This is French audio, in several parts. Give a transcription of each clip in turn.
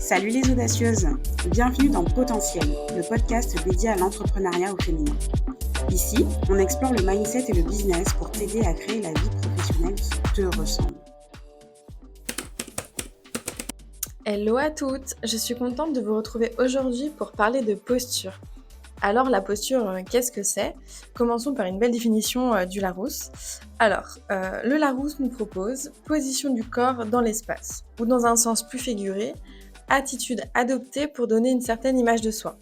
Salut les audacieuses, bienvenue dans Potentiel, le podcast dédié à l'entrepreneuriat au féminin. Ici, on explore le mindset et le business pour t'aider à créer la vie professionnelle qui te ressemble. Hello à toutes, je suis contente de vous retrouver aujourd'hui pour parler de posture. Alors la posture, qu'est-ce que c'est ? Commençons par une belle définition du Larousse. Alors, le Larousse nous propose position du corps dans l'espace, ou dans un sens plus figuré, attitude adoptée pour donner une certaine image de soi.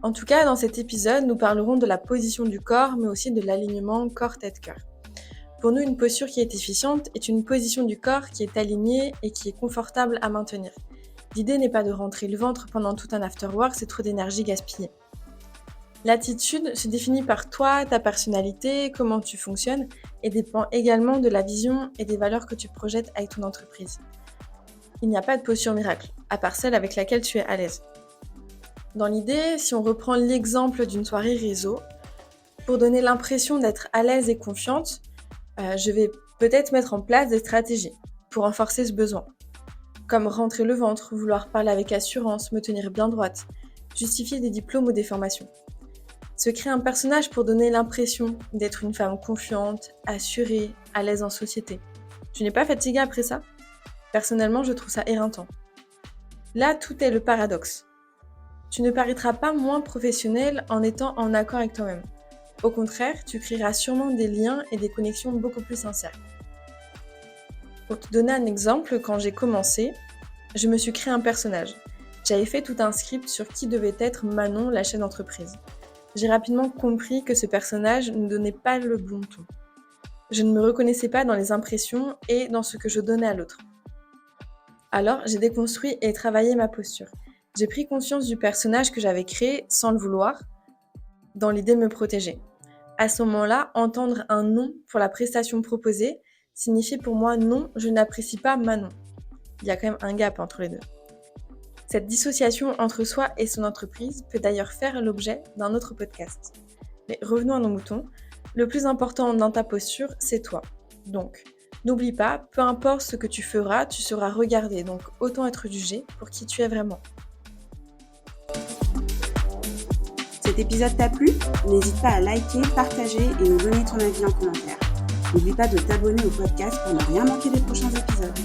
En tout cas, dans cet épisode, nous parlerons de la position du corps, mais aussi de l'alignement corps-tête-cœur. Pour nous, une posture qui est efficiente est une position du corps qui est alignée et qui est confortable à maintenir. L'idée n'est pas de rentrer le ventre pendant tout un after-work, c'est trop d'énergie gaspillée. L'attitude se définit par toi, ta personnalité, comment tu fonctionnes et dépend également de la vision et des valeurs que tu projettes avec ton entreprise. Il n'y a pas de posture miracle, à part celle avec laquelle tu es à l'aise. Dans l'idée, si on reprend l'exemple d'une soirée réseau, pour donner l'impression d'être à l'aise et confiante, je vais peut-être mettre en place des stratégies pour renforcer ce besoin. Comme rentrer le ventre, vouloir parler avec assurance, me tenir bien droite, justifier des diplômes ou des formations. Se créer un personnage pour donner l'impression d'être une femme confiante, assurée, à l'aise en société. Tu n'es pas fatiguée après ça ? Personnellement, je trouve ça éreintant. Là, tout est le paradoxe. Tu ne paraîtras pas moins professionnelle en étant en accord avec toi-même. Au contraire, tu créeras sûrement des liens et des connexions beaucoup plus sincères. Pour te donner un exemple, quand j'ai commencé, je me suis créé un personnage. J'avais fait tout un script sur qui devait être Manon, la chef d'entreprise. J'ai rapidement compris que ce personnage ne donnait pas le bon ton. Je ne me reconnaissais pas dans les impressions et dans ce que je donnais à l'autre. Alors, j'ai déconstruit et travaillé ma posture. J'ai pris conscience du personnage que j'avais créé sans le vouloir, dans l'idée de me protéger. À ce moment-là, entendre un non pour la prestation proposée signifiait pour moi non, je n'apprécie pas Manon. Il y a quand même un gap entre les deux. Cette dissociation entre soi et son entreprise peut d'ailleurs faire l'objet d'un autre podcast. Mais revenons à nos moutons. Le plus important dans ta posture, c'est toi. Donc, n'oublie pas, peu importe ce que tu feras, tu seras regardé. Donc, autant être jugé pour qui tu es vraiment. Cet épisode t'a plu ? N'hésite pas à liker, partager et nous donner ton avis en commentaire. N'oublie pas de t'abonner au podcast pour ne rien manquer des prochains épisodes.